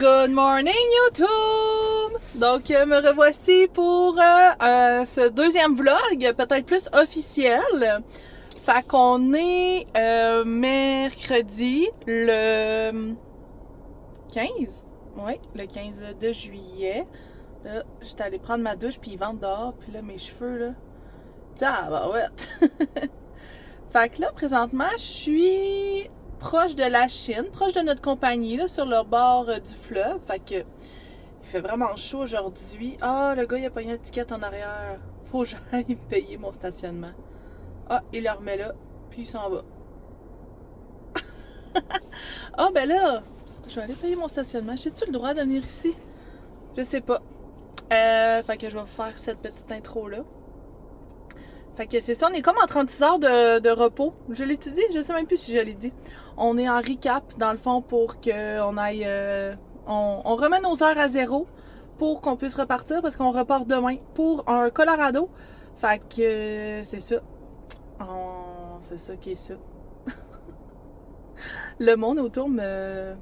Good morning YouTube! Donc me revoici pour ce deuxième vlog, peut-être plus officiel. Fait qu'on est mercredi le 15. Oui, le 15 de juillet. Là, j'étais allée prendre ma douche puis ils vendent dehors. Puis là, mes cheveux là. Ah bah ouais! Fait que là, présentement, je suis proche de la Chine, proche de notre compagnie, là, sur le bord du fleuve. Fait que il fait vraiment chaud aujourd'hui. Ah, le gars, il a pas une étiquette en arrière. Faut que j'aille me payer mon stationnement. Ah, il le remet là, puis il s'en va. Ah, ben là, je vais aller payer mon stationnement. J'ai-tu le droit de venir ici? Je sais pas. Fait que je vais vous faire cette petite intro-là. Fait que c'est ça, on est comme en 36 heures de repos. Je l'ai dit? Je sais même plus si je l'ai dit. On est en recap, dans le fond, pour qu'on aille... on remet nos heures à zéro pour qu'on puisse repartir, parce qu'on repart demain pour un Colorado. Fait que c'est ça. C'est ça qui est ça. Le monde autour me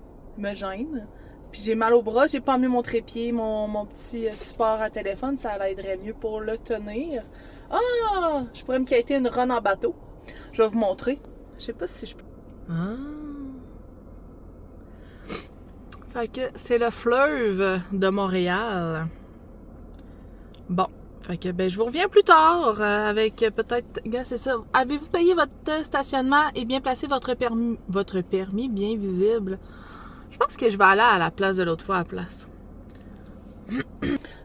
gêne. Puis j'ai mal au bras, j'ai pas mis mon trépied, mon petit support à téléphone, ça l'aiderait mieux pour le tenir. Ah! Je pourrais me quitter une run en bateau. Je vais vous montrer. Je sais pas si je peux. Ah! Fait que c'est le fleuve de Montréal. Bon. Fait que ben je vous reviens plus tard avec peut-être. Gars, c'est ça. Avez-vous payé votre stationnement et bien placé votre permis bien visible? Je pense que je vais aller à la place de l'autre fois à la place.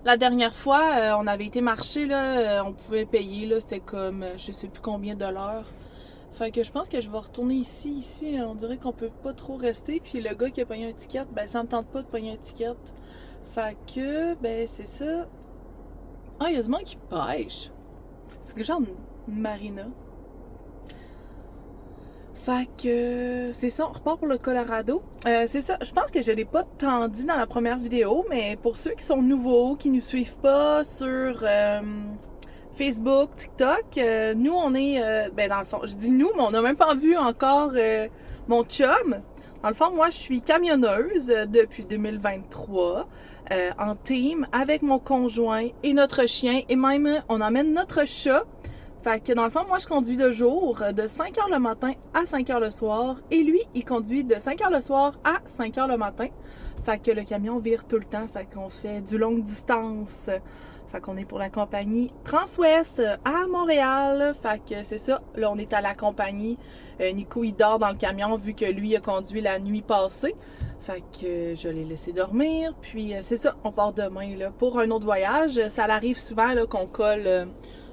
La dernière fois, on avait été marcher, là, on pouvait payer, là, c'était comme je sais plus combien de l'heure. Fait que je pense que je vais retourner ici. Ici, on dirait qu'on peut pas trop rester. Puis le gars qui a pogné un ticket, ben ça me tente pas de pogner un ticket. Fait que, ben c'est ça. Ah, il y a du monde qui pêche. C'est que genre une marina. Fait que c'est ça, on repart pour le Colorado. C'est ça, je pense que je l'ai pas tant dit dans la première vidéo, mais pour ceux qui sont nouveaux, qui nous suivent pas sur Facebook, TikTok, nous on est, ben dans le fond, je dis nous, mais on n'a même pas vu encore mon chum. Dans le fond, moi je suis camionneuse depuis 2023 en team avec mon conjoint et notre chien, et même on emmène notre chat. Fait que dans le fond, moi je conduis de jour de 5h le matin à 5h le soir, et lui il conduit de 5h le soir à 5h le matin. Fait que le camion vire tout le temps, fait qu'on fait du longue distance. Fait qu'on est pour la compagnie Transwest à Montréal. Fait que c'est ça, là on est à la compagnie. Nico il dort dans le camion vu que lui a conduit la nuit passée. Fait que je l'ai laissé dormir. Puis c'est ça, on part demain là, pour un autre voyage. Ça arrive souvent là, qu'on colle...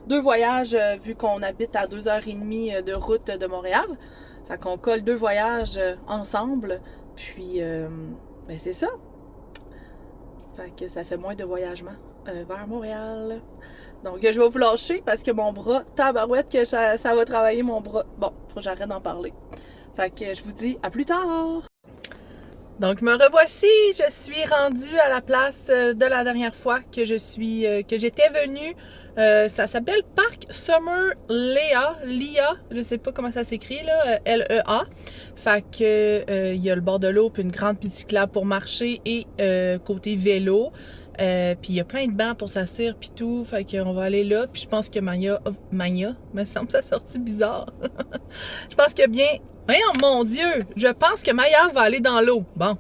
deux voyages vu qu'on habite à 2h30 de route de Montréal. Fait qu'on colle deux voyages ensemble. Puis, ben c'est ça. Fait que ça fait moins de voyagement vers Montréal. Donc, je vais vous lâcher parce que mon bras, tabarouette, que ça va travailler mon bras. Bon, faut que j'arrête d'en parler. Fait que je vous dis à plus tard! Donc me revoici, je suis rendue à la place de la dernière fois que j'étais venue. Ça s'appelle Parc Summer Lea, je sais pas comment ça s'écrit là, L-E-A. Fait que il y a le bord de l'eau puis une grande piste cyclable pour marcher et côté vélo. Puis il y a plein de bancs pour s'asseoir puis tout, fait qu'on va aller là. Puis je pense que Maya, me semble ça sorti bizarre. Je pense que bien. Voyons, mon Dieu! Je pense que Maya va aller dans l'eau. Bon,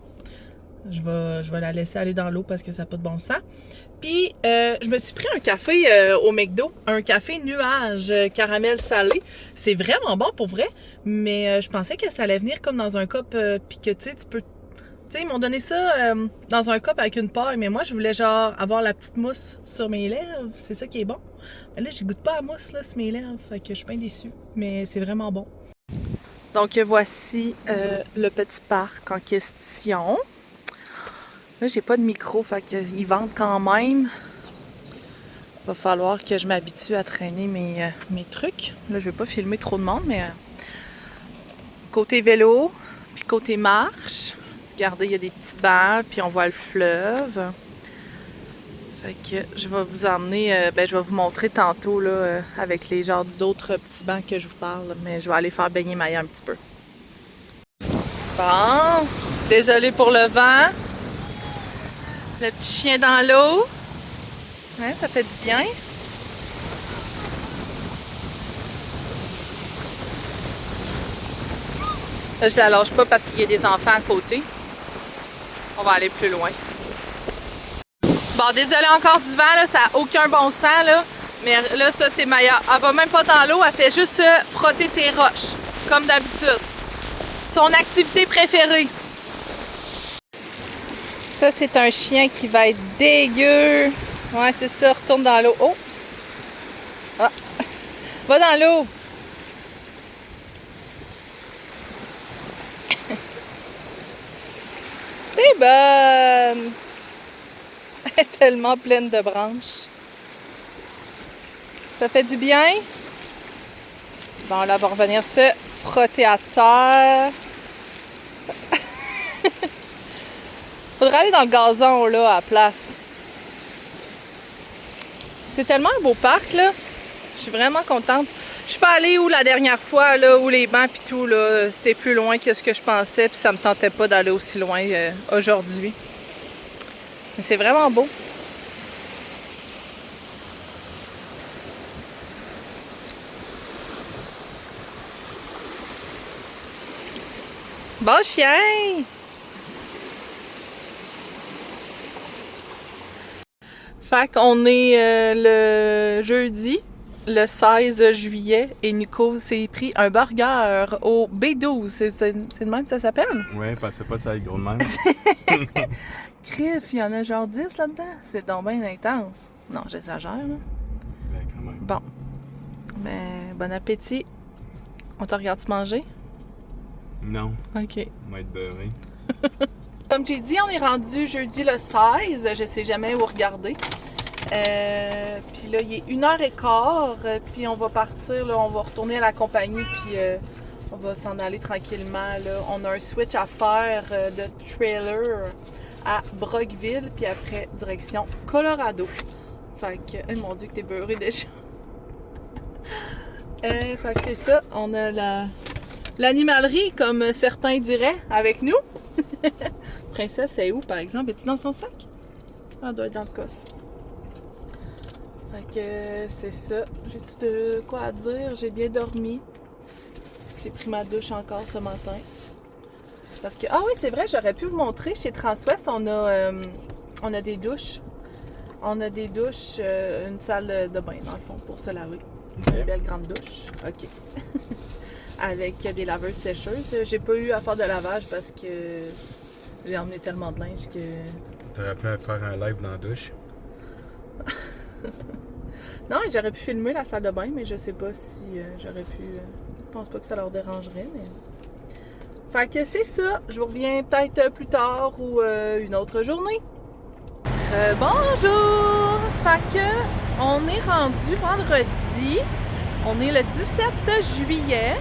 je vais la laisser aller dans l'eau parce que ça n'a pas de bon sens. Puis, je me suis pris un café au McDo. Un café nuage caramel salé. C'est vraiment bon pour vrai. Mais je pensais que ça allait venir comme dans un cup. Puis que, tu sais, tu peux... Tu sais, ils m'ont donné ça dans un cup avec une paille. Mais moi, je voulais genre avoir la petite mousse sur mes lèvres. C'est ça qui est bon. Mais là, je goûte pas à mousse là, sur mes lèvres. Fait que je suis bien déçue. Mais c'est vraiment bon. Donc voici le petit parc en question. Là, j'ai pas de micro, fait qu'ils vendent quand même. Va falloir que je m'habitue à traîner mes trucs. Là, je vais pas filmer trop de monde, mais côté vélo, puis côté marche. Regardez, il y a des petits bancs, puis on voit le fleuve. Fait que je vais vous emmener, je vais vous montrer tantôt là, avec les genres d'autres petits bancs que je vous parle, mais je vais aller faire baigner Maya un petit peu. Bon, désolée pour le vent. Le petit chien dans l'eau. Ouais, ça fait du bien. Là, je la lâche pas parce qu'il y a des enfants à côté. On va aller plus loin. Bon, désolé encore du vent, là, ça n'a aucun bon sens, là. Mais là, ça, c'est Maya. Elle va même pas dans l'eau, elle fait juste frotter ses roches, comme d'habitude. Son activité préférée. Ça, c'est un chien qui va être dégueu. Ouais, c'est ça, retourne dans l'eau. Oups! Ah. Va dans l'eau! T'es bonne! Elle est tellement pleine de branches. Ça fait du bien? Bon, là, on va revenir se frotter à terre. Faudrait aller dans le gazon, là, à la place. C'est tellement un beau parc, là. Je suis vraiment contente. Je suis pas allée où la dernière fois, là, où les bancs pis tout, là, c'était plus loin que ce que je pensais, puis ça me tentait pas d'aller aussi loin aujourd'hui. Mais c'est vraiment beau. Bon chien! Fait qu'on est le jeudi, le 16 juillet, et Nico s'est pris un burger au B12. C'est de même que ça s'appelle? Ouais, parce que c'est pas ça gros de même. Criff, il y en a genre 10 là-dedans. C'est donc bien intense. Non, j'exagère, là. Ben, quand même. Bon. Ben, bon appétit. On te regarde-tu manger? Non, OK. on va être beurré. Comme j'ai dit, on est rendu jeudi le 16. Je sais jamais où regarder. Puis là, il est 1h15. Puis on va partir, là, on va retourner à la compagnie. Puis on va s'en aller tranquillement. Là. On a un switch à faire de trailer à Brockville. Puis après, direction Colorado. Fait que, oh mon Dieu, que t'es beurré déjà. Fait que c'est ça. On a l'animalerie, comme certains diraient, avec nous. Princesse, c'est où, par exemple? Es-tu dans son sac? Elle doit être dans le coffre. Fait que c'est ça. J'ai-tu de quoi à dire? J'ai bien dormi. J'ai pris ma douche encore ce matin. Parce que, ah oui, c'est vrai, j'aurais pu vous montrer. Chez Transwest, on a des douches. On a des douches, une salle de bain, dans le fond, pour se laver. Une belle grande douche. OK. Avec des laveuses sécheuses. J'ai pas eu à faire de lavage parce que j'ai emmené tellement de linge que... T'aurais pu faire un live dans la douche? Non, j'aurais pu filmer la salle de bain, mais je sais pas si j'aurais pu... je pense pas que ça leur dérangerait, mais... Fait que c'est ça. Je vous reviens peut-être plus tard ou une autre journée. Bonjour! Fait que on est rendu vendredi. On est le 17 juillet.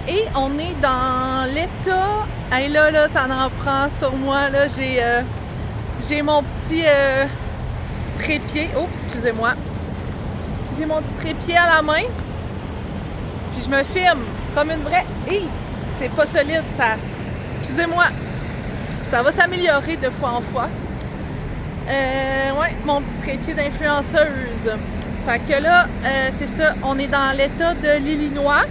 Et on est dans l'état... Hey, là, ça en prend sur moi. Là, j'ai mon petit trépied. Oh, excusez-moi. J'ai mon petit trépied à la main. Puis je me filme comme une vraie... Hey, c'est pas solide, ça. Excusez-moi. Ça va s'améliorer de fois en fois. Ouais, mon petit trépied d'influenceuse. Fait que là, c'est ça. On est dans l'état de l'Illinois.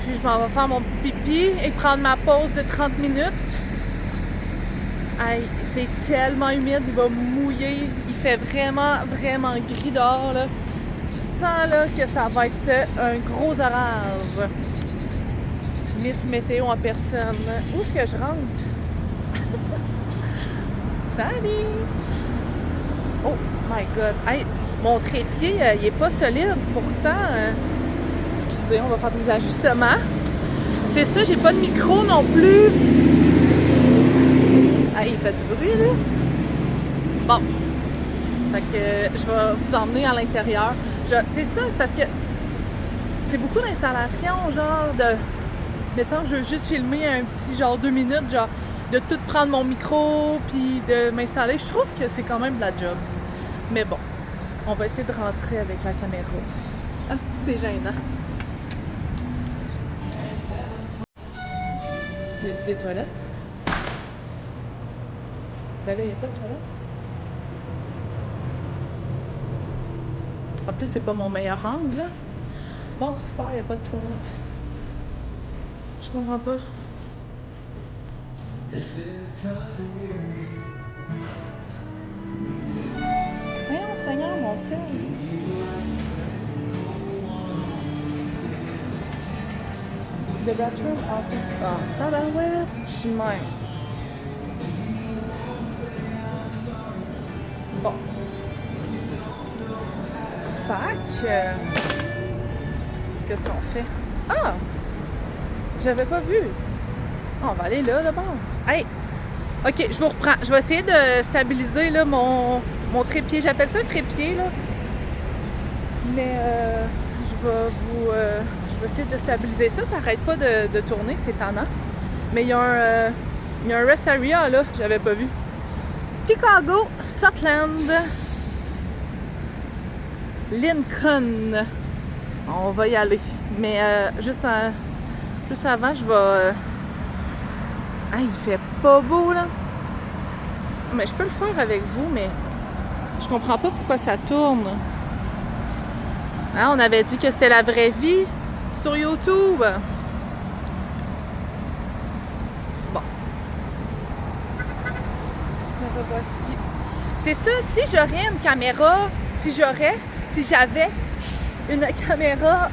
Puis je m'en vais faire mon petit pipi et prendre ma pause de 30 minutes. Hey, c'est tellement humide, il va mouiller. Il fait vraiment, vraiment gris dehors, là. Tu sens là que ça va être un gros orage. Miss Météo en personne. Où est-ce que je rentre? Salut! Oh my god! Hey, mon trépied, il est pas solide. Pourtant, excusez, on va faire des ajustements. C'est ça, j'ai pas de micro non plus. Ah, il fait du bruit, là. Bon. Fait que je vais vous emmener à l'intérieur. C'est ça, c'est parce que c'est beaucoup d'installations, genre de... Mettons, je veux juste filmer un petit genre 2 minutes, genre de tout prendre mon micro puis de m'installer. Je trouve que c'est quand même de la job. Mais bon, on va essayer de rentrer avec la caméra. Ah, c'est que c'est gênant. Y a-t-il des toilettes? Ben là, y a pas de toilettes. En plus, c'est pas mon meilleur angle, là. Bon, super, il n'y a pas de toilette. Je comprends pas. Voyons, Seigneur, mon sel. The bathroom open. Ah, tabarouette, je suis de même. Bon. Fac. Qu'est-ce qu'on fait? Ah! J'avais pas vu. On va aller là, d'abord. Hey! OK, je vous reprends. Je vais essayer de stabiliser là, mon trépied. J'appelle ça un trépied, là. Mais je vais essayer de stabiliser ça. Ça n'arrête pas de tourner, c'est tannant. Mais il y a un rest area, là, j'avais pas vu. Chicago, Sutherland, Lincoln. On va y aller. Mais juste avant, je vais... Ah, il fait pas beau, là. Mais je peux le faire avec vous, mais je comprends pas pourquoi ça tourne. Hein, on avait dit que c'était la vraie vie sur YouTube. Bon. Me revoici. C'est ça, si j'avais une caméra, si j'avais une caméra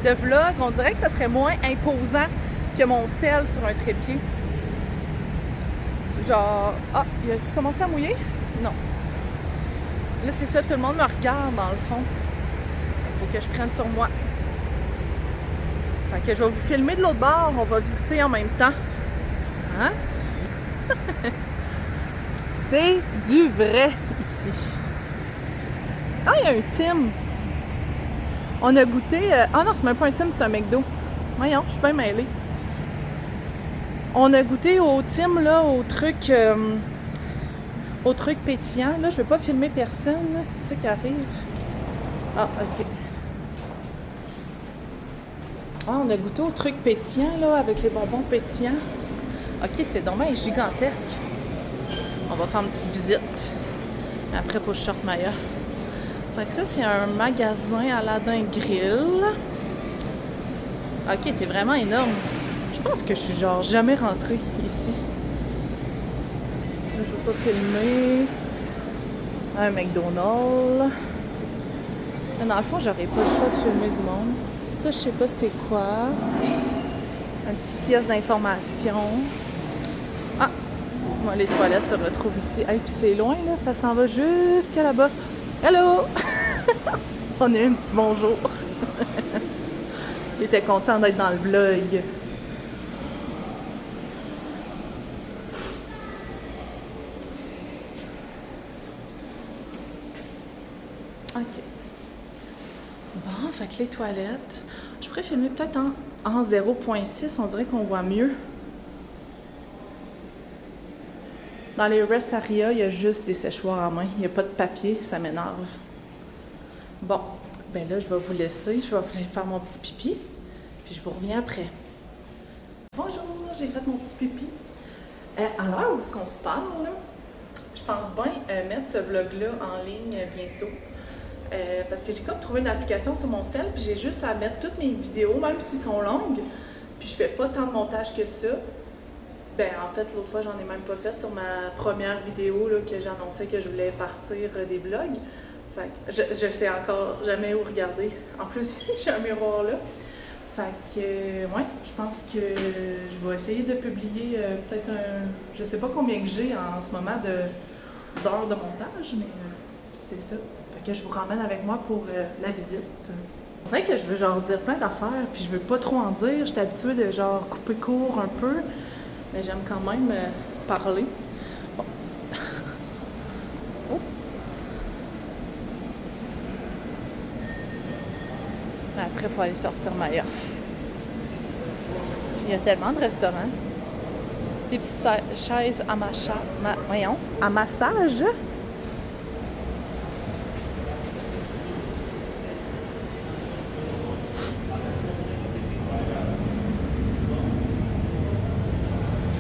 de vlog, on dirait que ça serait moins imposant que mon sel sur un trépied. Genre, ah, tu commencé à mouiller? Non. Là, c'est ça, tout le monde me regarde dans le fond. Faut que je prenne sur moi. Fait que je vais vous filmer de l'autre bord, on va visiter en même temps. Hein? C'est du vrai ici. Ah, il y a un Tim. On a goûté... Ah non, c'est même pas un Tim, c'est un McDo. Voyons, je suis bien mêlée. On a goûté au Tim, là, au truc pétillant. Là, je veux pas filmer personne, là, c'est ça qui arrive. Ah, OK. Ah, on a goûté au truc pétillant, là, avec les bonbons pétillants. OK, c'est dommage gigantesque. On va faire une petite visite. Après, il faut que je sorte Maya. Fait que ça, c'est un magasin Aladdin Grill. OK, c'est vraiment énorme. Je pense que je suis genre jamais rentrée ici. Là, je vais pas filmer. Un McDonald's. Mais dans le fond, j'aurais pas le choix de filmer du monde. Ça, je sais pas c'est quoi. Un petit kiosque d'information. Ah! Moi, les toilettes se retrouvent ici. Et puis c'est loin, là. Ça s'en va jusqu'à là-bas. Hello! On a eu un petit bonjour. Il était content d'être dans le vlog. OK. Bon, fait que les toilettes... Je pourrais filmer peut-être en 0.6, on dirait qu'on voit mieux. Dans les rest areas, il y a juste des séchoirs à main. Il n'y a pas de papier, ça m'énerve. Bon, ben là, je vais vous laisser. Je vais aller faire mon petit pipi. Puis je vous reviens après. Bonjour, j'ai fait mon petit pipi. À l'heure où on se parle, là, je pense bien mettre ce vlog-là en ligne bientôt. Parce que j'ai comme trouvé une application sur mon cell, puis j'ai juste à mettre toutes mes vidéos, même s'ils sont longues. Puis je fais pas tant de montage que ça. Ben en fait, l'autre fois, j'en ai même pas fait sur ma première vidéo là, que j'annonçais que je voulais partir des vlogs. Fait que je sais encore jamais où regarder. En plus, j'ai un miroir là. Fait que, ouais, je pense que je vais essayer de publier peut-être je sais pas combien que j'ai en ce moment d'heures de montage, mais c'est ça. Fait que je vous ramène avec moi pour la visite. On dirait que je veux genre dire plein d'affaires, puis je veux pas trop en dire. J'étais habituée de genre couper court un peu, mais j'aime quand même parler. Bon. Oh. Après, il faut aller sortir Maya. Il y a tellement de restaurants. Des petites chaises à à massage.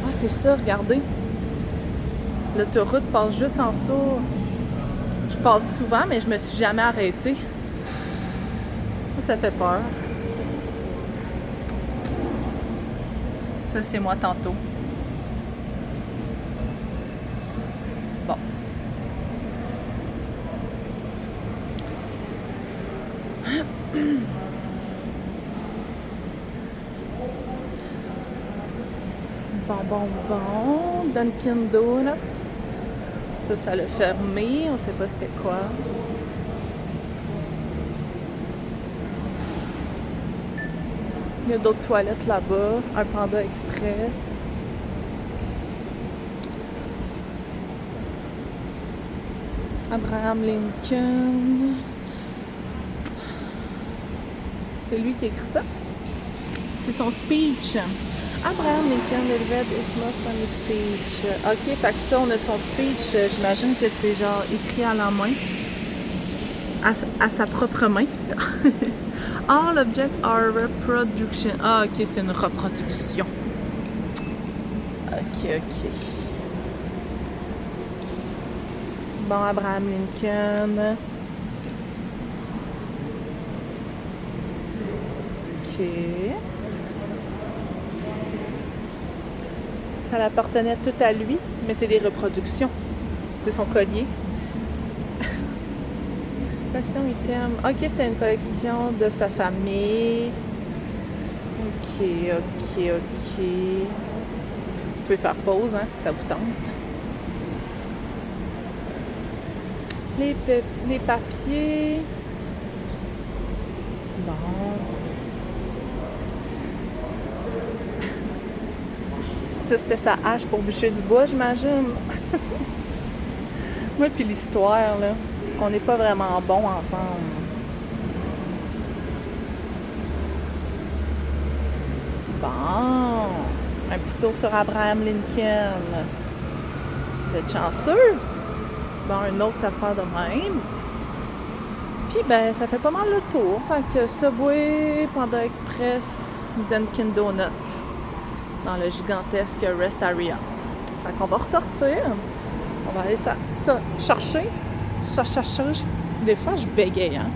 Ah, c'est ça, regardez. L'autoroute passe juste en dessous. Je passe souvent, mais je me suis jamais arrêtée. ça fait peur. Ça, c'est moi tantôt. Bon. Bon. Dunkin' Donuts. Ça l'a fermé. On sait pas c'était quoi. Il y a d'autres toilettes là-bas. Un Panda Express. Abraham Lincoln. C'est lui qui a écrit ça. C'est son speech. Abraham Lincoln delivered his most famous speech. Ok, fait que ça, on a son speech. J'imagine que c'est genre écrit à la main. À sa propre main. All objects are reproduction. Ah, ok, c'est une reproduction. Ok. Bon, Abraham Lincoln. Ok. Ça l'appartenait tout à lui, mais c'est des reproductions. C'est son collier. Collection item. Ok, c'était une collection de sa famille. Ok. Vous pouvez faire pause, hein, si ça vous tente. Les papiers. Bon. Ça, c'était sa hache pour bûcher du bois, j'imagine. Moi, puis l'histoire, là, on n'est pas vraiment bons ensemble. Bon. Un petit tour sur Abraham Lincoln. Vous êtes chanceux? Bon, une autre affaire de même. Puis, ben, ça fait pas mal le tour. Fait que Subway, Panda Express, Dunkin' Donuts. Dans le gigantesque Rest Area. Fait qu'on va ressortir. On va aller chercher. Des fois, je bégaye, hein.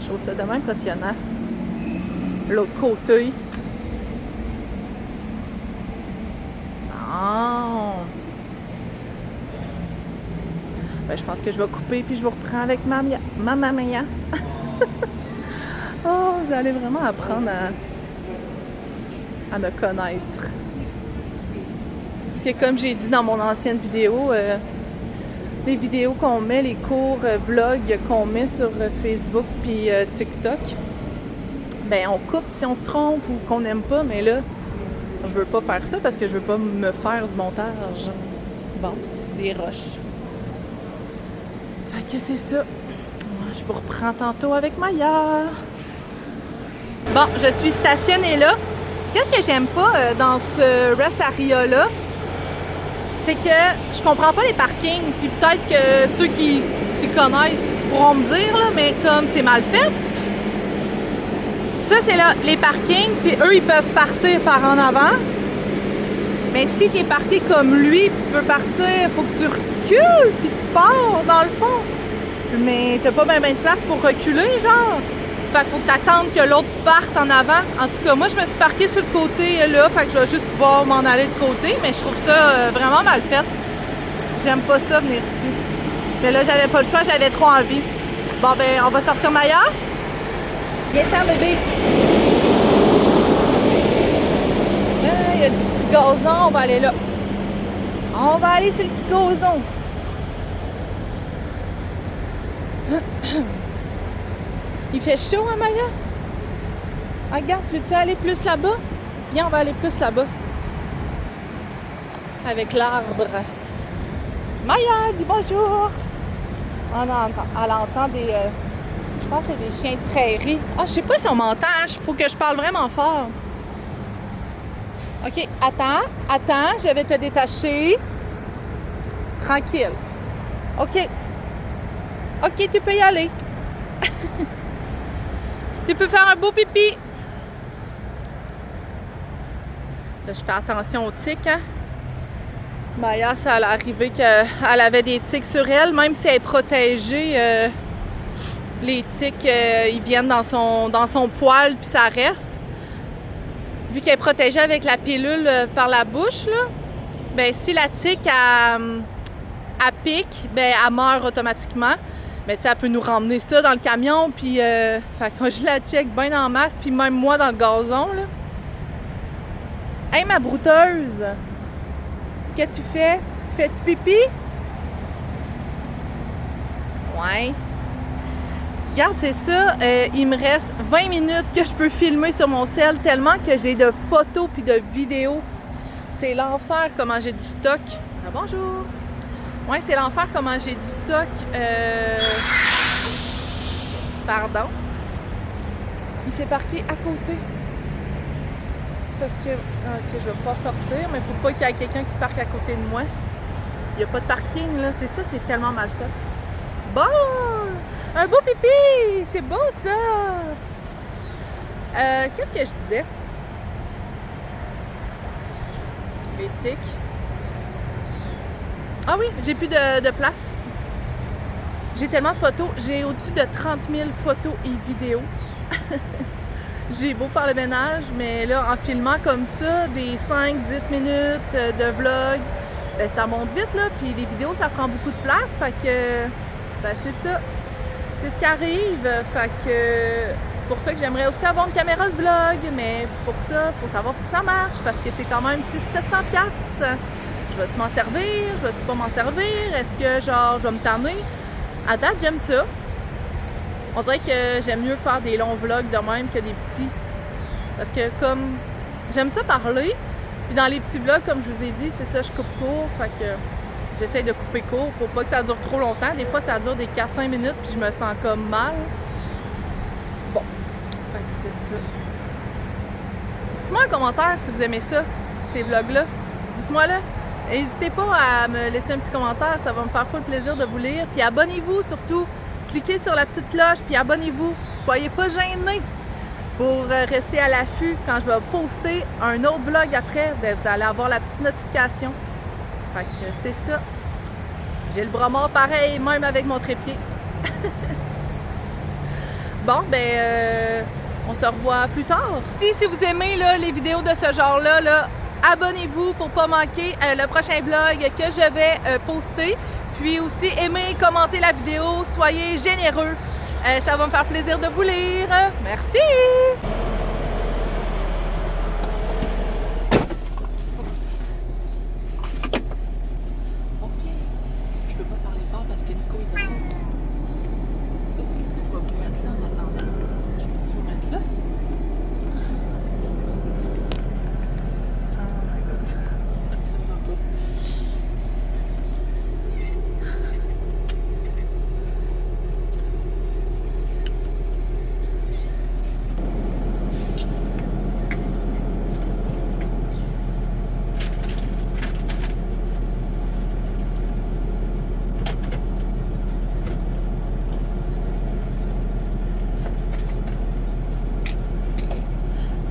Je trouve ça tellement impressionnant. L'autre côté. Non. Ben, je pense que je vais couper puis je vous reprends avec Mamma Mia. Oh, vous allez vraiment apprendre à me connaître. Parce que comme j'ai dit dans mon ancienne vidéo, les vidéos qu'on met, les cours vlogs qu'on met sur Facebook puis TikTok, ben on coupe si on se trompe ou qu'on n'aime pas, mais là, je veux pas faire ça parce que je veux pas me faire du montage. Bon, des roches. Fait que c'est ça. Je vous reprends tantôt avec Maya. Bon, je suis stationnée là. Qu'est-ce que j'aime pas dans ce Rest Area-là? C'est que je comprends pas les parkings. Puis peut-être que ceux qui s'y connaissent pourront me dire, là, mais comme c'est mal fait. Ça, c'est là les parkings. Puis eux, ils peuvent partir par en avant. Mais si t'es parti comme lui, puis tu veux partir, faut que tu recules, puis tu pars dans le fond. Mais t'as pas bien de place pour reculer, genre. Fait qu'il faut que t'attendes que l'autre parte en avant. En tout cas, moi, je me suis parquée sur le côté là, fait que je vais juste pouvoir m'en aller de côté, mais je trouve ça vraiment mal fait. J'aime pas ça, venir ici. Mais là, j'avais pas le choix, j'avais trop envie. Bon, ben, on va sortir Maya. Viens-t'en, bébé. Il y a du petit gazon, on va aller là. On va aller sur le petit gazon. Il fait chaud, hein, Maya? Ah, regarde, veux-tu aller plus là-bas? Viens, on va aller plus là-bas. Avec l'arbre. Maya, dis bonjour! Elle entend des... je pense que c'est des chiens de prairie. Ah, je sais pas si on m'entend. Il faut que je parle vraiment fort. OK, attends. Je vais te détacher. Tranquille. OK, tu peux y aller. Tu peux faire un beau pipi. Là, je fais attention aux tiques, hein. Maya, ça allait arriver qu'elle avait des tiques sur elle, même si elle est protégée. Les tiques, ils viennent dans son poil puis ça reste. Vu qu'elle est protégée avec la pilule par la bouche, là, ben si la tique elle pique, ben elle meurt automatiquement. Mais tu sais, elle peut nous ramener ça dans le camion, puis fait que je la check bien en masse, puis même moi dans le gazon, là. Hey, ma brouteuse! Qu'est-ce que tu fais? Tu fais-tu pipi? Ouais. Regarde, c'est ça, il me reste 20 minutes que je peux filmer sur mon cell, tellement que j'ai de photos puis de vidéos. C'est l'enfer comment j'ai du stock. Ah, bonjour! Ouais, c'est l'enfer comment j'ai du stock. Pardon. Il s'est parqué à côté. C'est parce que... Ok, je vais pouvoir sortir, mais faut pas qu'il y ait quelqu'un qui se parque à côté de moi. Il n'y a pas de parking, là. C'est ça, c'est tellement mal fait. Bon! Un beau pipi! C'est beau, ça! Qu'est-ce que je disais? Les tiques. Ah oui, j'ai plus de place. J'ai tellement de photos. J'ai au-dessus de 30 000 photos et vidéos. J'ai beau faire le ménage, mais là, en filmant comme ça, des 5-10 minutes de vlog, ben, ça monte vite, là. Puis les vidéos, ça prend beaucoup de place. Fait que, ben, c'est ça. C'est ce qui arrive. Fait que c'est pour ça que j'aimerais aussi avoir une caméra de vlog. Mais pour ça, il faut savoir si ça marche. Parce que c'est quand même 600-700$. Je vais-tu m'en servir? Je vais-tu pas m'en servir? Est-ce que, genre, je vais me tanner? À date, j'aime ça. On dirait que j'aime mieux faire des longs vlogs de même que des petits. Parce que comme j'aime ça parler, puis dans les petits vlogs, comme je vous ai dit, c'est ça, je coupe court. Fait que j'essaie de couper court pour pas que ça dure trop longtemps. Des fois, ça dure des 4-5 minutes, puis je me sens comme mal. Bon, fait que c'est ça. Dites-moi en commentaire si vous aimez ça, ces vlogs-là. Dites-moi là. N'hésitez pas à me laisser un petit commentaire, ça va me faire full plaisir de vous lire. Puis abonnez-vous surtout. Cliquez sur la petite cloche, puis abonnez-vous. Soyez pas gênés pour rester à l'affût. Quand je vais poster un autre vlog après, ben, vous allez avoir la petite notification. Fait que c'est ça. J'ai le bras mort pareil, même avec mon trépied. Bon, ben, on se revoit plus tard. Si vous aimez là, les vidéos de ce genre-là, abonnez-vous pour pas manquer le prochain vlog que je vais poster. Puis aussi, aimez, commentez la vidéo, soyez généreux. Ça va me faire plaisir de vous lire. Merci! Ok. Je peux pas parler fort parce que Nico est pas. On va vous mettre là en attendant. Je peux vous mettre là? Oh my god. Ça tient pas.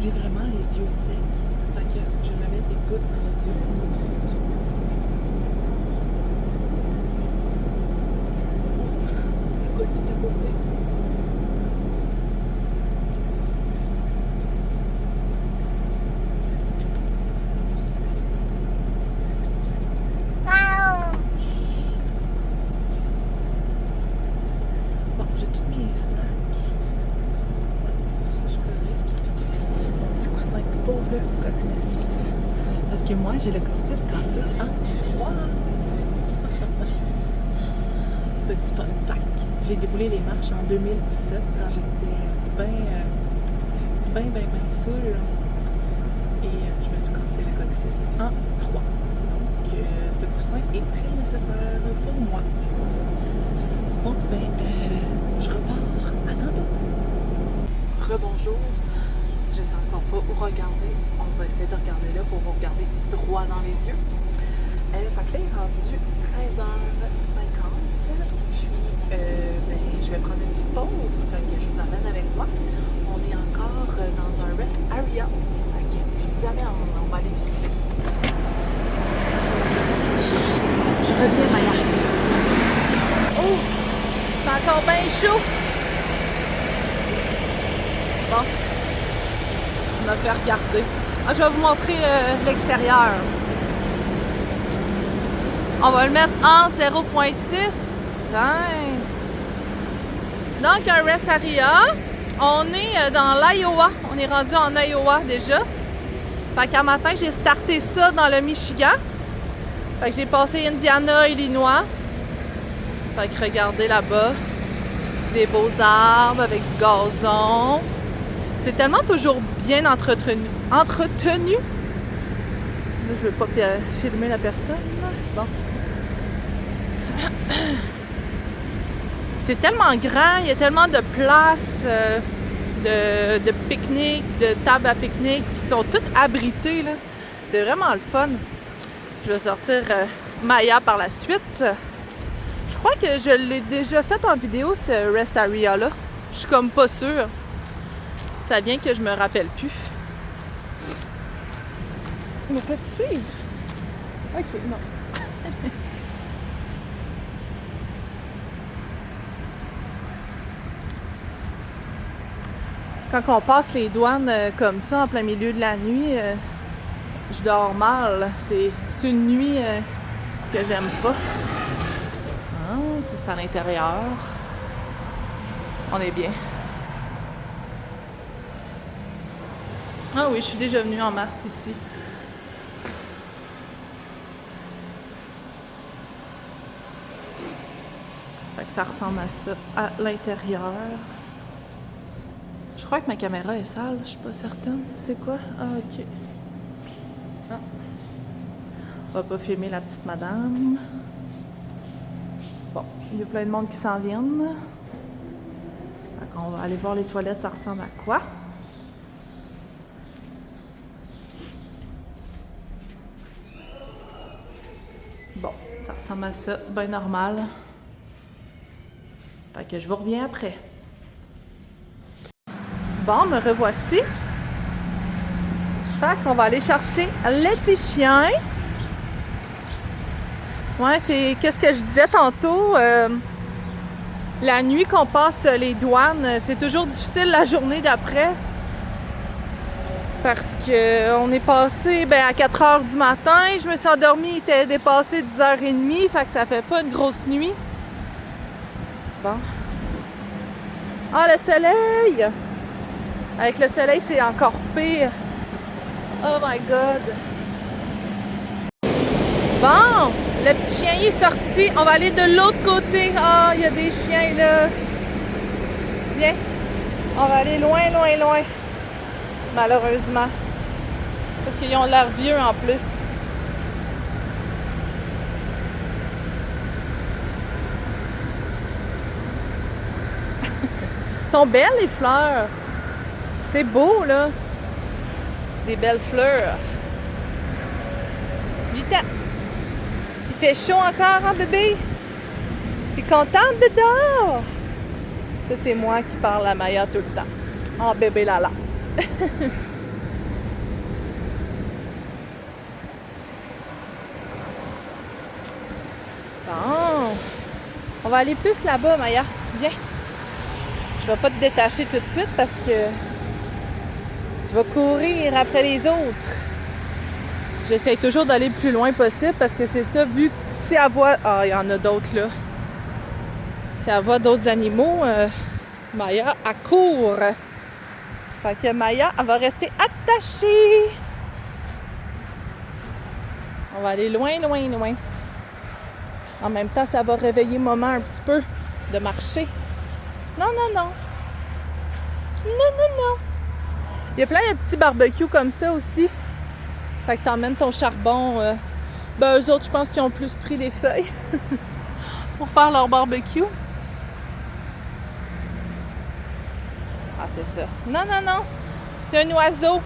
J'ai vraiment les yeux secs. Fait que je vais me mettre des gouttes dans les yeux. Ça coule tout à côté. Bon, j'ai tous mes snacks. Ça, je suis correct. Petit coussin pour le coccyx. Parce que moi, j'ai le coccyx cassé en 3. Petit fun fact. J'ai déboulé les marches en 2017 quand j'étais bien saoule. Et je me suis cassé le coccyx en 3. Donc, ce coussin est très nécessaire pour moi. Bon, ben, je repars. À tantôt. Rebonjour. Je sais encore pas où regarder. On va essayer de regarder là pour vous regarder droit dans les yeux. Fait que là, il est rendu 13h50. Puis, ben, je vais prendre une petite pause. Fait que je vous amène avec moi. On est encore dans un rest area. Fait que je vous amène, on va aller visiter. chaud. Bon. Je me fais regarder. Ah, je vais vous montrer l'extérieur. On va le mettre en 0.6. Donc, un rest area. On est dans l'Iowa. On est rendu en Iowa déjà. Fait qu'un matin, j'ai starté ça dans le Michigan. Fait que j'ai passé Indiana, Illinois. Fait que regardez là-bas. Des beaux arbres avec du gazon. C'est tellement toujours bien entretenu. Là, je veux pas filmer la personne. Bon. C'est tellement grand, il y a tellement de places de pique-nique, de tables à pique-nique qui sont toutes abritées, là. C'est vraiment le fun. Je vais sortir Maya par la suite. Je crois que je l'ai déjà fait en vidéo, ce rest area-là. Je suis comme pas sûre. Ça vient que je me rappelle plus. On m'a fait suivre. Ok, non. Quand on passe les douanes comme ça en plein milieu de la nuit, je dors mal. C'est une nuit que j'aime pas. Ah, c'est à l'intérieur. On est bien. Ah oui, je suis déjà venue en mars ici. Fait que ça ressemble à ça à l'intérieur. Je crois que ma caméra est sale, je suis pas certaine. C'est quoi? Ah, ok. Ah. On va pas filmer la petite madame. Bon, il y a plein de monde qui s'en viennent. Fait qu'on va aller voir les toilettes, ça ressemble à quoi? Bon, ça ressemble à ça, ben normal. Fait que je vous reviens après. Bon, me revoici. Fait qu'on va aller chercher le petit chien. Ouais, c'est qu'est-ce que je disais tantôt. La nuit qu'on passe les douanes, c'est toujours difficile la journée d'après. Parce que on est passé à 4 heures du matin. Je me suis endormie, il était dépassé 10h30. Fait que ça fait pas une grosse nuit. Bon. Ah, le soleil! Avec le soleil, c'est encore pire. Oh my God! Bon! Le petit chien est sorti. On va aller de l'autre côté. Ah, il y a des chiens là. Viens. On va aller loin, loin, loin. Malheureusement. Parce qu'ils ont l'air vieux en plus. Ils sont belles les fleurs. C'est beau là. Des belles fleurs. 8 ans. Il fait chaud encore, hein, bébé? T'es contente de dehors? Ça, c'est moi qui parle à Maya tout le temps. Oh, bébé Lala. Bon. On va aller plus là-bas, Maya. Viens. Je vais pas te détacher tout de suite parce que tu vas courir après les autres. J'essaie toujours d'aller le plus loin possible parce que c'est ça, vu que si elle voit... Ah, il y en a d'autres là. Si elle voit d'autres animaux, Maya, elle court. Fait que Maya, elle va rester attachée. On va aller loin, loin, loin. En même temps, ça va réveiller maman un petit peu de marcher. Non, non, non. Non, non, non. Il y a plein de petits barbecues comme ça aussi. Fait que t'emmènes ton charbon. Eux autres, je pense qu'ils ont plus pris des feuilles pour faire leur barbecue. Ah, c'est ça. Non, non, non. C'est un oiseau.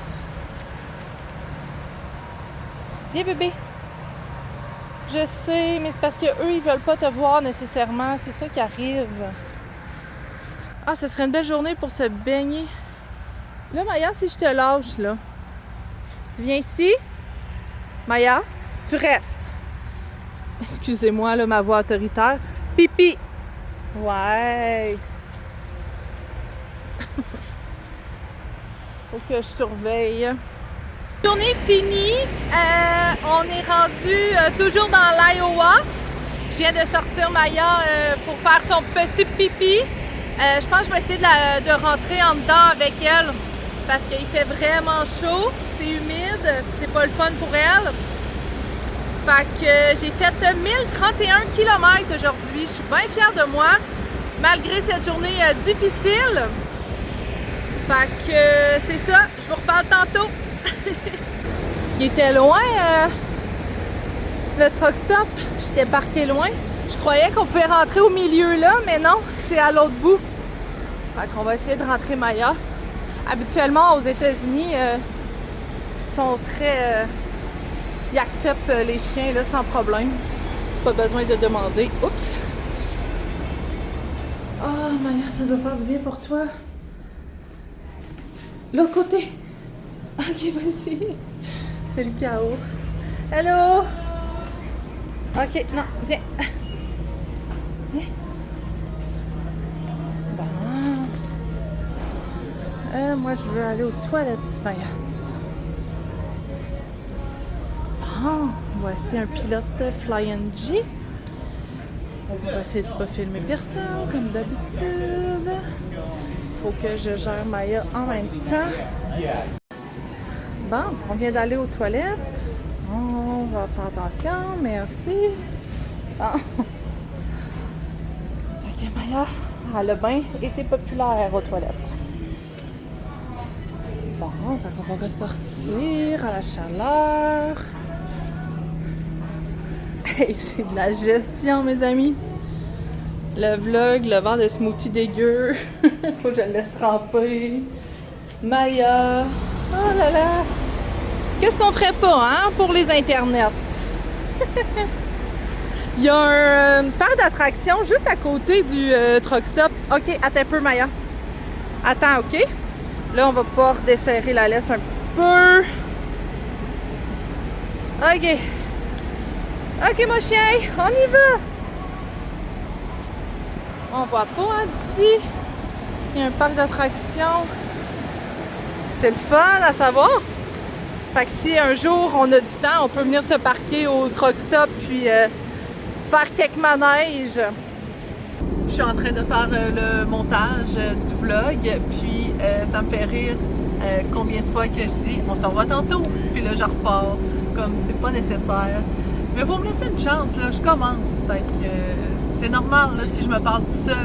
Viens, bébé. Je sais, mais c'est parce qu'eux, ils veulent pas te voir nécessairement. C'est ça qui arrive. Ah, ce serait une belle journée pour se baigner. Là, Maya, si je te lâche, là, tu viens ici? Maya, tu restes. Excusez-moi, là, ma voix autoritaire. Pipi. Ouais. Faut que je surveille. Journée finie. On est rendu toujours dans l'Iowa. Je viens de sortir Maya pour faire son petit pipi. Je pense que je vais essayer de rentrer en dedans avec elle parce qu'il fait vraiment chaud, c'est humide, c'est pas le fun pour elle. Fait que j'ai fait 1031 km aujourd'hui. Je suis bien fière de moi, malgré cette journée difficile. Fait que c'est ça, je vous reparle tantôt. Il était loin, le truck stop. J'étais parqué loin. Je croyais qu'on pouvait rentrer au milieu là, mais non, c'est à l'autre bout. Fait qu'on va essayer de rentrer Maya. Habituellement, aux États-Unis, sont très... ils acceptent les chiens là, sans problème. Pas besoin de demander. Oups! Oh, Maya, ça doit faire du bien pour toi. L'autre côté. Ok, vas-y. C'est le chaos. Hello! Ok, non, viens. Viens. Bon. Moi, je veux aller aux toilettes, Maya. Bon, voici un pilote Flying-J. On va essayer de ne pas filmer personne, comme d'habitude. Faut que je gère Maya en même temps. Bon, on vient d'aller aux toilettes. On va faire attention, merci. Bon. Ok, Maya, elle a bien été populaire aux toilettes. Bon, fait qu'on va ressortir à la chaleur. Hey, c'est de la gestion, mes amis. Le vlog, le verre de smoothie dégueu. Faut que je le laisse tremper. Maya. Oh là là. Qu'est-ce qu'on ferait pas, hein, pour les internets? Il y a un parc d'attractions juste à côté du truck stop. Ok, attends un peu, Maya. Attends, ok? Là, on va pouvoir desserrer la laisse un petit peu. Ok. Ok, mon chien, on y va! On voit pas hein, d'ici. Il y a un parc d'attractions. C'est le fun à savoir. Fait que si un jour on a du temps, on peut venir se parquer au truck stop puis faire quelques manèges. Je suis en train de faire le montage du vlog, puis ça me fait rire combien de fois que je dis on se revoit tantôt, puis là je repars comme c'est pas nécessaire. Mais faut me laisser une chance, là, je commence. Fait que c'est normal là, si je me parle tout seul,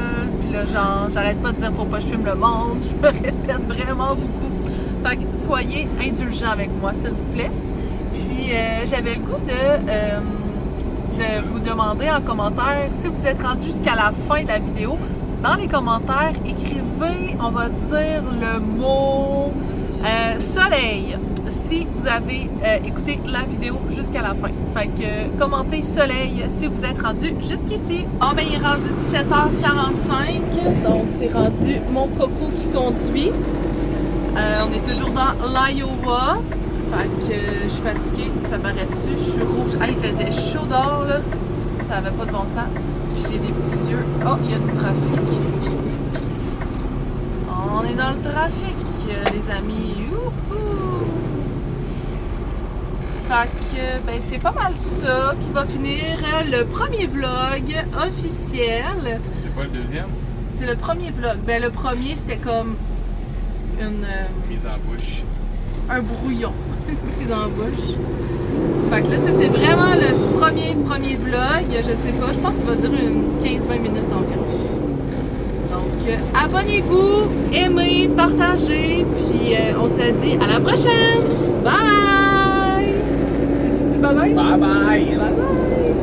puis là genre j'arrête pas de dire faut pas que je filme le monde, je me répète vraiment beaucoup. Fait que soyez indulgents avec moi, s'il vous plaît. Puis j'avais le goût de vous demander en commentaire si vous êtes rendu jusqu'à la fin de la vidéo. Dans les commentaires, écrivez, on va dire le mot soleil si vous avez écouté la vidéo jusqu'à la fin. Fait que commentez soleil si vous êtes rendu jusqu'ici. Oh ben il est rendu 17h45, donc c'est rendu mon coco qui conduit. On est toujours dans l'Iowa. Fait que je suis fatiguée, ça m'arrête-tu, je suis rouge. Ah, il faisait chaud dehors là, ça avait pas de bon sens. Puis j'ai des petits yeux. Oh, il y a du trafic. On est dans le trafic, les amis. Youhou! Fait que, ben c'est pas mal ça qui va finir le premier vlog officiel. C'est pas le deuxième? C'est le premier vlog. Ben le premier c'était comme une... mise en bouche. Un brouillon. Mise en bouche. Fait que là, ça c'est vraiment le premier vlog. Je sais pas, je pense qu'il va durer une 15-20 minutes environ. Donc, abonnez-vous, aimez, partagez, puis on se dit à la prochaine! Bye! Tu dis bye bye? Bye bye! Bye bye!